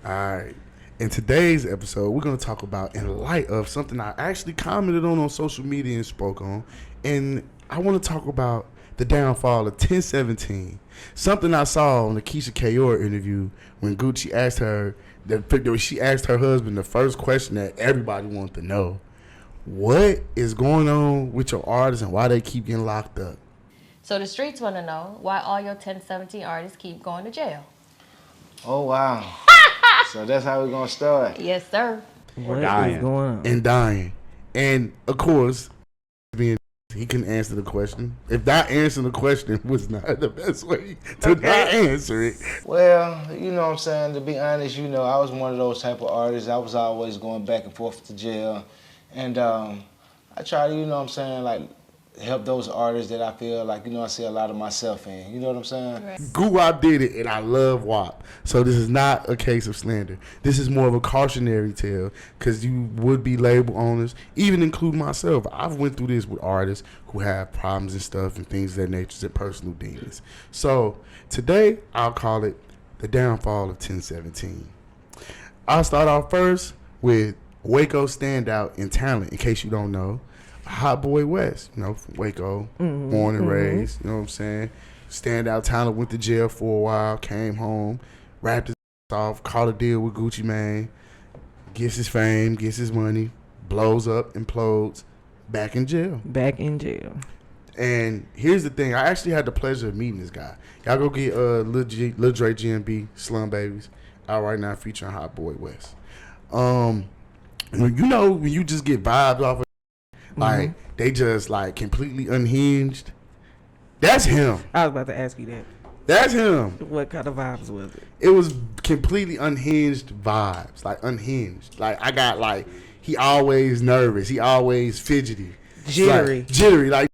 All right. In today's episode, we're going to talk about in light of something I actually commented on social media and spoke on. And I want to talk about the downfall of 1017. Something I saw on the Keisha Kayor interview when Gucci asked her, she asked her husband the first question that everybody wanted to know. What is going on with your artists and why they keep getting locked up? So the streets want to know why all your 1017 artists keep going to jail. Oh, wow. So that's how we're going to start. Yes, sir. What is going on? And dying. And, of course, he couldn't answer the question. If not answering the question was not the best way to not answer it. Well, you know what I'm saying? To be honest, I was one of those type of artists. I was always going back and forth to jail. And I try to, help those artists that I feel like, I see a lot of myself in. You know what I'm saying? Right. Guwap did it, and I love WAP. So this is not a case of slander. This is more of a cautionary tale, because you would be label owners, even including myself. I've went through this with artists who have problems and stuff and things of that nature and personal demons. So today, I'll call it the downfall of 1017. I'll start off first with Waco standout in talent, in case you don't know. Hot Boy Wes, from Waco, born and raised, you know what I'm saying? Standout talent, went to jail for a while, came home, rapped his off, caught a deal with Gucci Mane, gets his fame, gets his money, blows up, implodes, back in jail. And here's the thing, I actually had the pleasure of meeting this guy. Y'all go get Lil Dre GMB, Slum Babies, out right now featuring Hot Boy Wes. When you just get vibes off of they just completely unhinged. That's him. I was about to ask you that. That's him. What kind of vibes was it? It was completely unhinged vibes. Unhinged. I got he always nervous. He always fidgety. Jittery.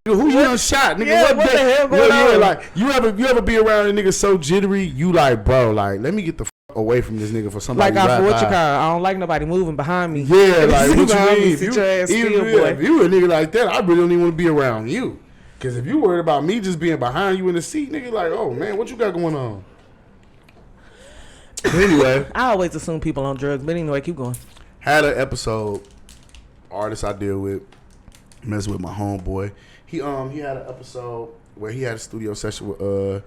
Who you done shot, nigga? Yeah, what the hell going on? You ever be around a nigga so jittery, you bro, let me get the away from this nigga for somebody. I forgot your car. I don't like nobody moving behind me. Yeah, what you mean? Sit your ass still, boy. If you a nigga like that, I really don't even want to be around you. Because if you worried about me just being behind you in the seat, nigga, oh man, what you got going on? Anyway, I always assume people on drugs, but anyway, keep going. Had an episode, artist I deal with, messing with my homeboy. He had an episode where he had a studio session with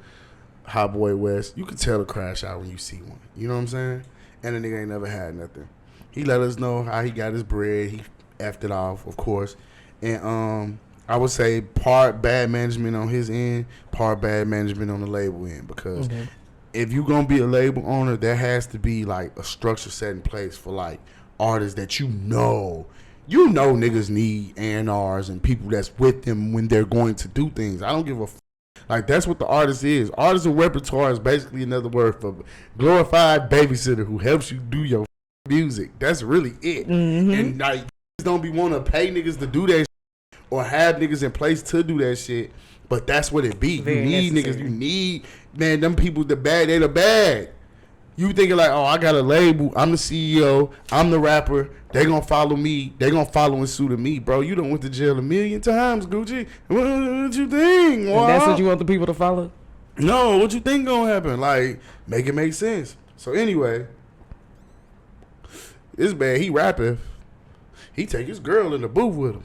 Hot Boy West. You could tell the crash out when you see one. You know what I'm saying? And the nigga ain't never had nothing. He let us know how he got his bread. He effed it off, of course. And I would say part bad management on his end, part bad management on the label end. Because if you're going to be a label owner, there has to be a structure set in place for artists that niggas need A&Rs and people that's with them when they're going to do things. I don't give a that's what the artist is. Artist and repertoire is basically another word for glorified babysitter who helps you do your music. That's really it. And don't be want to pay niggas to do that shit or have niggas in place to do that shit. But that's what it be. Very you need necessary. niggas. You need, man, them people, they the bad. You thinking I got a label. I'm the CEO. I'm the rapper. They gonna follow me. They gonna follow in suit of me, bro. You done went to jail 1,000,000 times, Gucci. What you think? And that's what you want the people to follow? No, what you think gonna happen? Make it make sense. So anyway, this man, he rapping. He take his girl in the booth with him.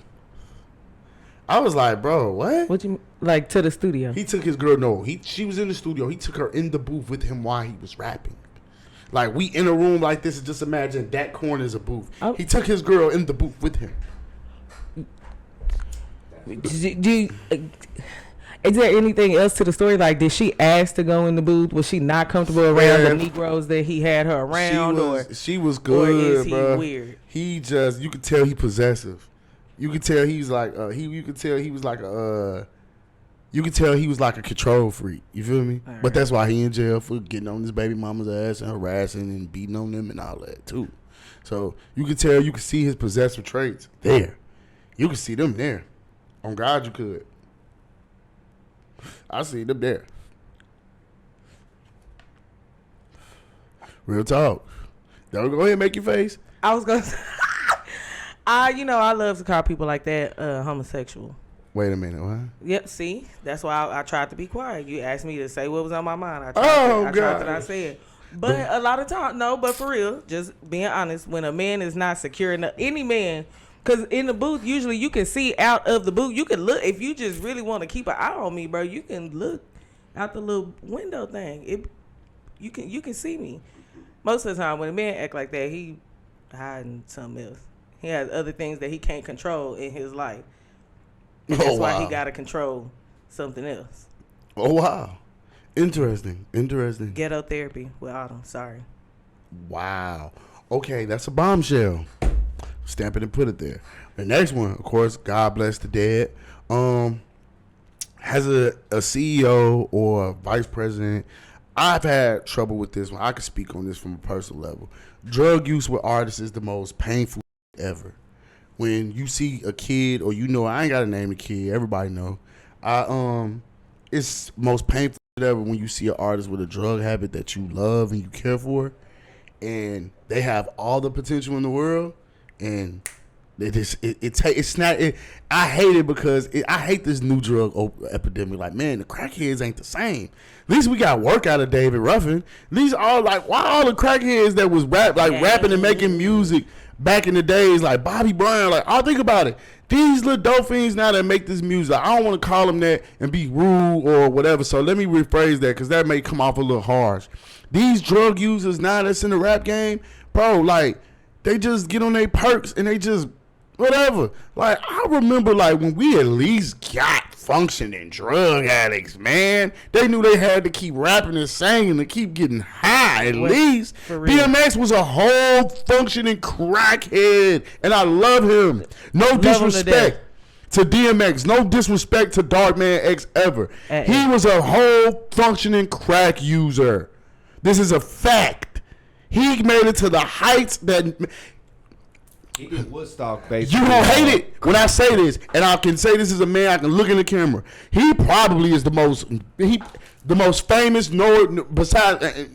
I was like, bro, what? What you to the studio? He took his girl. No, she was in the studio. He took her in the booth with him while he was rapping. We in a room like this, and just imagine that corner is a booth. Oh. He took his girl in the booth with him. Is there anything else to the story? Did she ask to go in the booth? Was she not comfortable around the Negroes that he had her around? She was good, or is he bro. weird? He just, you could tell he possessive. You could tell he's you could tell he was you could tell he was a control freak. You feel me? All right. But that's why he in jail for getting on his baby mama's ass and harassing and beating on them and all that too. So you could tell, you could see his possessive traits there. You could see them there. On God, you could. I see them there. Real talk. Don't go ahead and make your face. I was gonna. I love to call people like that homosexual. Wait a minute, what? Yep, see? That's why I tried to be quiet. You asked me to say what was on my mind. I tried to not say it. But a lot of times, no, but for real, just being honest, when a man is not secure enough, any man, because in the booth, usually you can see out of the booth. You can look, if you just really want to keep an eye on me, bro, you can look out the little window thing. You can see me. Most of the time, when a man act like that, he hiding something else. He has other things that he can't control in his life. And that's why he got to control something else. Oh, wow. Interesting. Ghetto therapy with Autumn. Sorry. Wow. Okay, that's a bombshell. Stamp it and put it there. The next one, of course, God bless the dead. Has a CEO or a vice president. I've had trouble with this one. I could speak on this from a personal level. Drug use with artists is the most painful ever. When you see a kid, or I ain't got to name the kid. Everybody know. It's most painful ever when you see an artist with a drug habit that you love and you care for, and they have all the potential in the world, and it's not. I hate it because I hate this new drug epidemic. Like, man, the crackheads ain't the same. At least we got work out of David Ruffin. These are like, why all the crackheads that was rapping and making music back in the days, like Bobby Brown, like, I'll think about it. These little dope fiends now that make this music, I don't want to call them that and be rude or whatever, so let me rephrase that because that may come off a little harsh. These drug users now that's in the rap game, bro, like, they just get on their perks and they just whatever. Like, I remember, like, when we at least got functioning drug addicts, man. They knew they had to keep rapping and singing to keep getting high at least. DMX was a whole functioning crackhead, and I love him. No disrespect to DMX. No disrespect to Darkman X ever. He was a whole functioning crack user. This is a fact. He made it to the heights that... He did Woodstock, basically. You gonna hate it when I say this, and I can say this as a man. I can look in the camera. He probably is the most famous. Besides,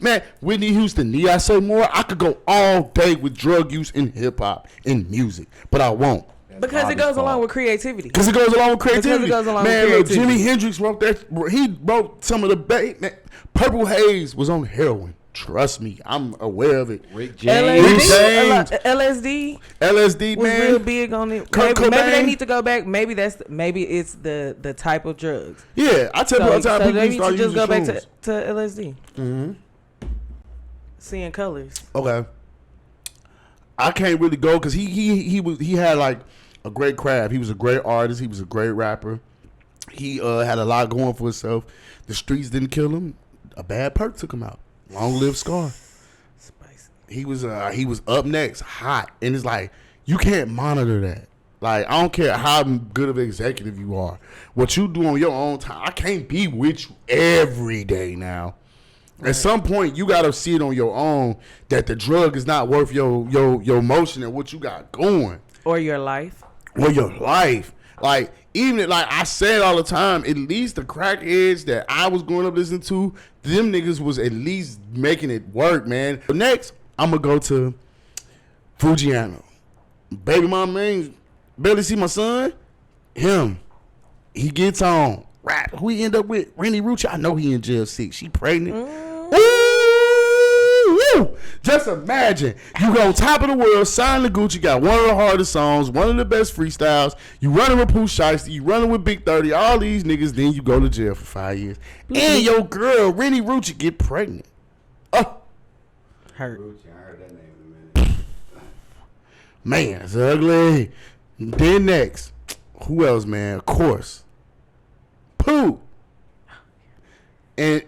man, Whitney Houston. Need I say more? I could go all day with drug use in hip hop and music, but I won't. Because it goes along with creativity. Because it goes along with creativity. Man, look, Jimi Hendrix wrote that. He wrote some of the Purple Haze was on heroin. Trust me, I'm aware of it. Rick James. LSD man, was real big on it. Maybe they need to go back. Maybe it's the type of drugs. Yeah, I tell people all the time. So they need to just go back to LSD. Mm-hmm. Seeing colors. Okay. I can't really go because he had like a great craft. He was a great artist. He was a great rapper. He had a lot going for himself. The streets didn't kill him. A bad perk took him out. Long live Scar. Spicy. He was up next, hot, and it's like you can't monitor that. Like, I don't care how good of an executive you are. What you do on your own time, I can't be with you every day now. Right. At some point, you gotta see it on your own that the drug is not worth your motion and what you got going, or your life, Like, even like I said all the time, at least the crackheads that I was growing up listening to, them niggas was at least making it work, man. But next, I'm gonna go to Fuiano. Baby mama, man, barely see my son. Him, he gets on rap. Who he end up with? Rennie Rucci. I know he in jail 6. She pregnant. Woo! Just imagine you go top of the world, sign the Gucci, got one of the hardest songs, one of the best freestyles. You running with Pooh, Shiesty, you running with Big 30, all these niggas. Then you go to jail for 5 years, and your girl Rennie Rucci get pregnant. Oh, hurt. Rucci, I heard that name in a minute. Man, it's ugly. Then next, who else, man? Of course, Pooh. And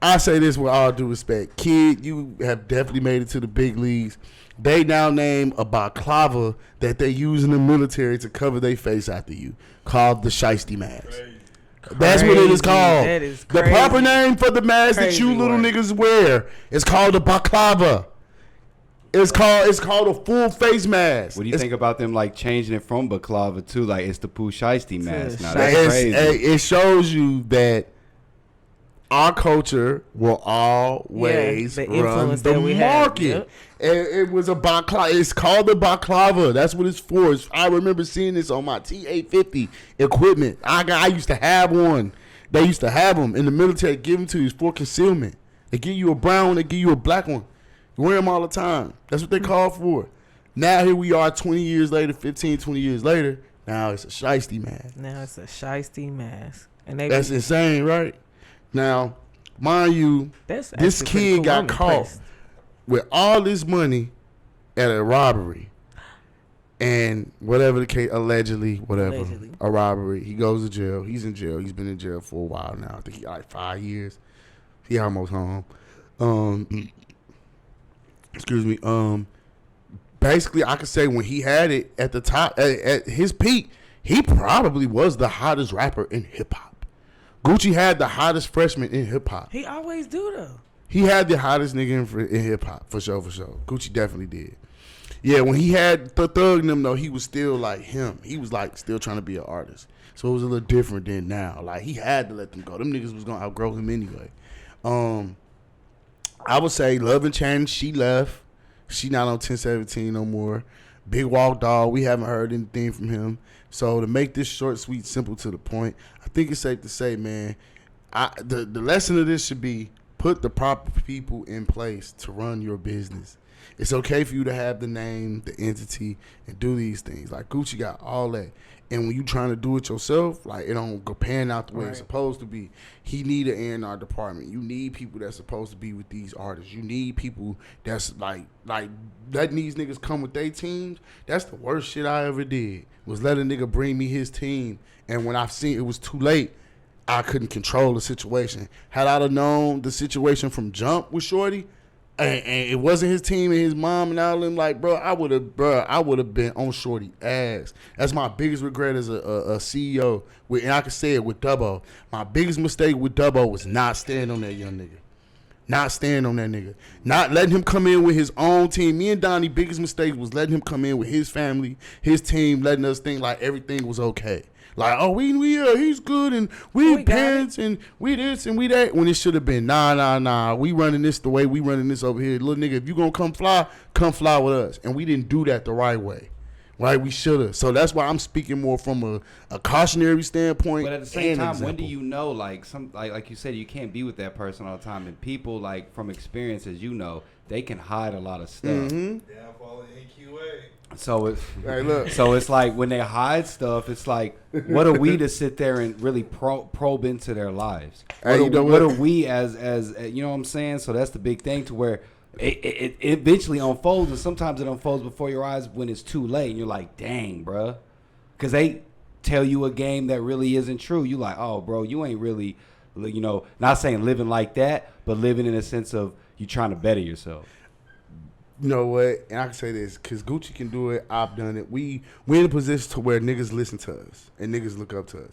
I say this with all due respect. Kid, you have definitely made it to the big leagues. They now name a baklava that they use in the military to cover their face after you, called the Shiesty mask. Crazy. That's what it is called. That is the proper name for the mask that you little niggas wear is called a baklava. It's called a full face mask. What do you think about them like changing it from baklava to like it's the Pooh Shiesty mask? Now that's crazy. It shows you that our culture will always run the market. Yep. It was a baklava. It's called the baklava. That's what it's for. I remember seeing this on my T-850 equipment. I used to have one. They used to have them in the military, give them to you for concealment. They give you a brown one, they give you a black one. You wear them all the time. That's what they call for. Now here we are 20 years later, 15, 20 years later. Now it's a shiesty mask. Now it's a shiesty mask. And That's insane, right? Now, mind you, this kid cool. got caught with all this money at a robbery. And whatever the case, allegedly, a robbery. He goes to jail. He's in jail. He's been in jail for a while now. I think he got like 5 years. He almost home. Excuse me. Basically, I could say when he had it at the top, at his peak, he probably was the hottest rapper in hip hop. Gucci had the hottest freshman in hip hop. He always do though. He had the hottest nigga in hip hop for sure. Gucci definitely did. Yeah, when he had the Thug and them though, he was still like him. He was like still trying to be an artist. So it was a little different than now. Like he had to let them go. Them niggas was gonna outgrow him anyway. I would say Love and Change, she left. She not on 1017 no more. Big Walk Dog, we haven't heard anything from him. So to make this short, sweet, simple, to the point, I think it's safe to say, man, the lesson of this should be put the proper people in place to run your business. It's okay for you to have the name, the entity, and do these things. Like Gucci got all that. And when you trying to do it yourself, like it don't go pan out the way it's supposed to be. He need an A&R department. You need people that's supposed to be with these artists. You need people that's like letting these niggas come with their teams. That's the worst shit I ever did, was let a nigga bring me his team. And when I've seen it was too late, I couldn't control the situation. Had I have known the situation from jump with Shorty, and it wasn't his team and his mom and all them, like, bro, I would have been on Shorty ass. That's my biggest regret as a CEO. And I can say it with Dubbo. My biggest mistake with Dubbo was not standing on that young nigga. Not standing on that nigga. Not letting him come in with his own team. Me and Donnie, biggest mistake was letting him come in with his family, his team, letting us think like everything was okay. Like, oh, he's good, and we parents, and we this, and we that. When it should have been, nah. We running this the way we running this over here. Little nigga, if you gonna come fly with us. And we didn't do that the right way. Right? We should have. So that's why I'm speaking more from a cautionary standpoint. But at the same time, example. when do you know, like like you said, you can't be with that person all the time, and people, like, from experiences, you know, they can hide a lot of stuff. Mm-hmm. Downfall in QA. So it's Hey, look. So it's like when they hide stuff, it's like, what are we to sit there and really probe into their lives? Hey, what are we as you know what I'm saying? So that's the big thing, to where it eventually unfolds, and sometimes it unfolds before your eyes when it's too late, and you're like, dang, bruh. Because they tell you a game that really isn't true. You like, oh, bro, you ain't really, you know, not saying living like that, but living in a sense of you trying to better yourself. You know what? And I can say this, because Gucci can do it. I've done it. We're in a position to where niggas listen to us and niggas look up to us.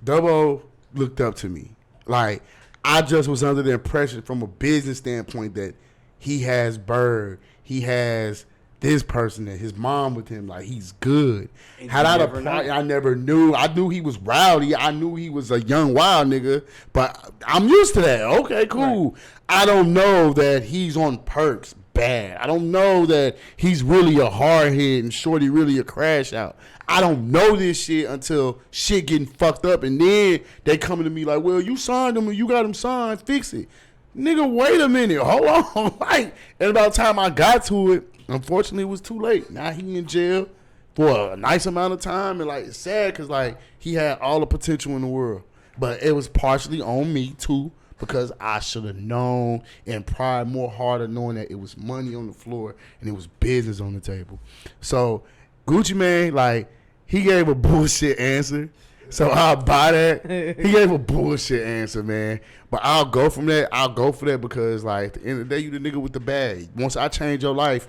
Dubbo looked up to me. Like, I just was under the impression from a business standpoint that he has Bird. He has this person and his mom with him. Like, he's good. And Had I the party, I never knew. I knew he was rowdy. I knew he was a young wild nigga. But I'm used to that. Okay, cool. Right. I don't know that he's on perks bad. I don't know that he's really a hardhead and Shorty really a crash out. I don't know this shit until shit getting fucked up, and then they coming to me like, well, you signed him and you got him signed, fix it. Nigga, wait a minute, hold on. Like, and about the time I got to it, unfortunately it was too late. Now he in jail for a nice amount of time, and like, it's sad because like he had all the potential in the world. But it was partially on me too, because I should have known and pried more harder, knowing that it was money on the floor and it was business on the table. So Gucci Mane, like, he gave a bullshit answer. So I'll buy that. He gave a bullshit answer, man. But I'll go from that. I'll go for that because, like, at the end of the day, you the nigga with the bag. Once I change your life,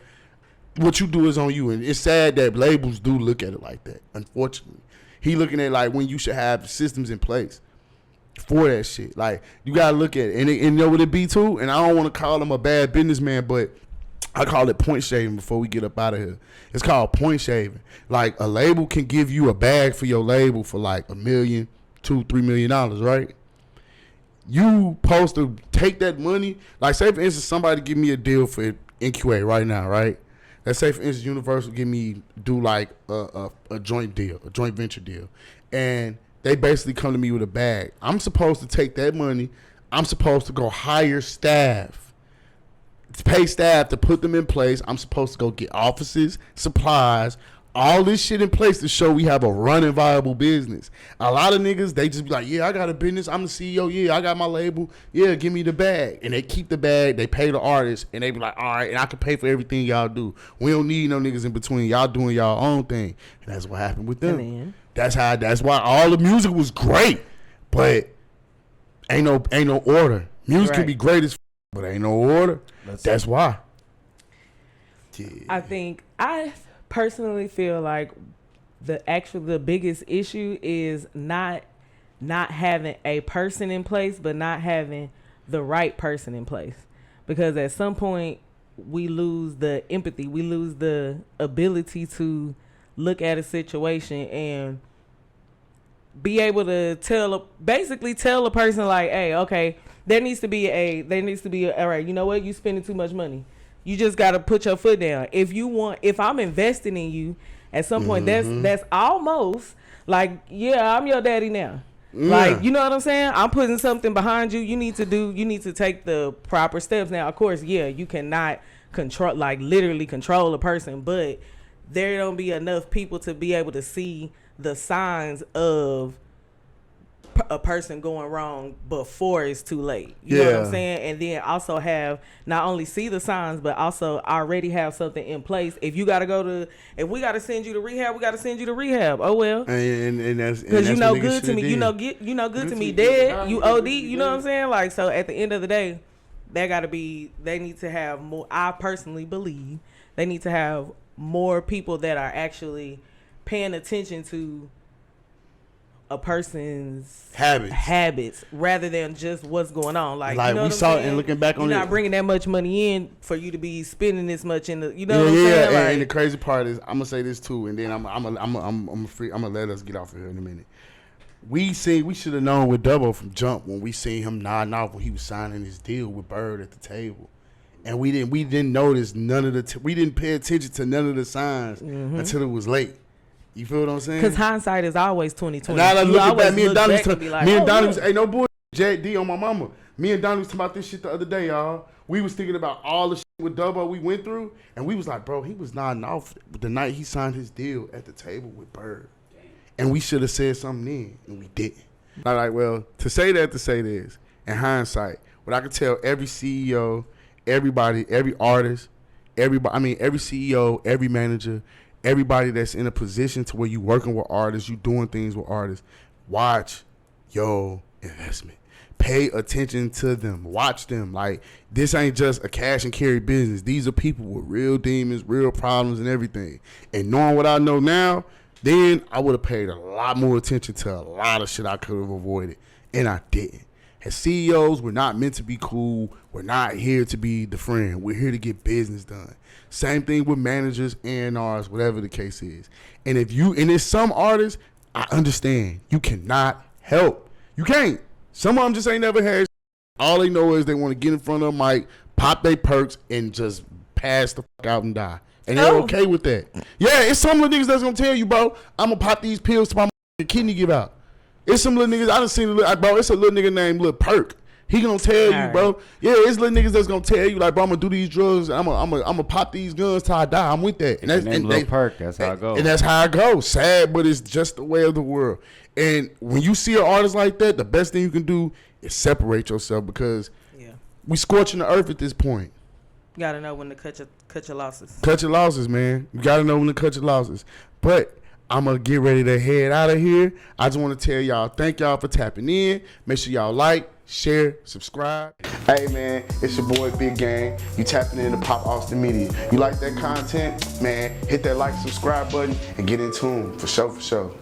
what you do is on you. And it's sad that labels do look at it like that, unfortunately. He looking at, like, when you should have systems in place for that shit. Like, you gotta look at it. And you know what it be too? And I don't want to call him a bad businessman, but I call it point shaving before we get up out of here. It's called point shaving. Like, a label can give you a bag for your label for like $1 million, $2, $3 million, right? You supposed to take that money. Like, say for instance, somebody give me a deal for NQA right now, right? Let's say for instance, Universal do like a joint deal, a joint venture deal, and they basically come to me with a bag. I'm supposed to take that money. I'm supposed to go hire staff, pay staff to put them in place. I'm supposed to go get offices, supplies, all this shit in place to show we have a running viable business. A lot of niggas, they just be like, yeah, I got a business. I'm the CEO. Yeah, I got my label. Yeah, give me the bag. And they keep the bag. They pay the artist. And they be like, all right, and I can pay for everything y'all do. We don't need no niggas in between. Y'all doing y'all own thing. And that's what happened with them. That's why all the music was great. But ain't no order. Music can be great as but ain't no order. That's why. Yeah. I personally feel like the biggest issue is not having a person in place, but not having the right person in place. Because at some point we lose the empathy, we lose the ability to look at a situation and be able to tell a person like, hey, okay, there needs to be all right, you know what, you spending too much money. You just got to put your foot down. If I'm investing in you, at some point, that's almost like, yeah, I'm your daddy now. Yeah. Like, you know what I'm saying? I'm putting something behind you. You need to take the proper steps. Now, of course, yeah, you cannot literally control a person, but there don't be enough people to be able to see the signs of a person going wrong before it's too late. You know what I'm saying? And then also have not only see the signs, but also already have something in place. If we got to send you to rehab, we got to send you to rehab. Oh well. And that's because you know good to me. You know good to me. Dead. You OD. You know what I'm saying? Like, so at the end of the day, they need to have more. I personally believe they need to have more people that are actually paying attention to a person's habits rather than just what's going on. Like you know we saw it, and looking back on it, you're not bringing that much money in for you to be spending this much in the, you know what I'm saying? Like, and the crazy part is, I'm gonna say this too, and then I'm gonna let us get off of here in a minute. We should have known with Dubbo from jump when we seen him nodding off when he was signing his deal with Bird at the table, and we didn't notice we didn't pay attention to none of the signs until it was late. You feel what I'm saying? Because hindsight is always 20/20. Now I look at that. Me and Donnie was, hey, no bull, Jack D on my mama. Me and Donnie was talking about this shit the other day, y'all. We was thinking about all the shit with Dubbo we went through, and we was like, bro, he was nodding off the night he signed his deal at the table with Bird. And we should have said something then, and we didn't. I'm like, well, to say this, in hindsight, what I could tell every CEO, everybody, every artist, every CEO, every manager, everybody that's in a position to where you working with artists, you doing things with artists, watch your investment. Pay attention to them. Watch them. Like, this ain't just a cash and carry business. These are people with real demons, real problems and everything. And knowing what I know now, then I would have paid a lot more attention to a lot of shit I could have avoided. And I didn't. As CEOs, we're not meant to be cool. We're not here to be the friend. We're here to get business done. Same thing with managers, A&Rs, whatever the case is. And there's some artists, I understand. You cannot help. You can't. Some of them just ain't never had. All they know is they want to get in front of a mic, pop their perks, and just pass the fuck out and die. And they're okay with that. Yeah, it's some little niggas that's going to tell you, bro, I'm going to pop these pills to my kidney give out. It's some little niggas, I done seen bro, it's a little nigga named Lil Perk. He gonna tell you, bro. Yeah, it's little niggas that's gonna tell you, like, bro, I'm gonna do these drugs. I'm gonna pop these guns till I die. I'm with that. And that's Lil Perk. That's how it goes. And that's how it goes. Sad, but it's just the way of the world. And when you see an artist like that, the best thing you can do is separate yourself, because we scorching the earth at this point. You gotta know when to cut your losses. Cut your losses, man. You gotta know when to cut your losses. But I'm going to get ready to head out of here. I just want to tell y'all, thank y'all for tapping in. Make sure y'all like, share, subscribe. Hey, man, it's your boy, Big Gang. You tapping into Pop Austin Media. You like that content? Man, hit that like, subscribe button, and get in tune. For sure, for sure.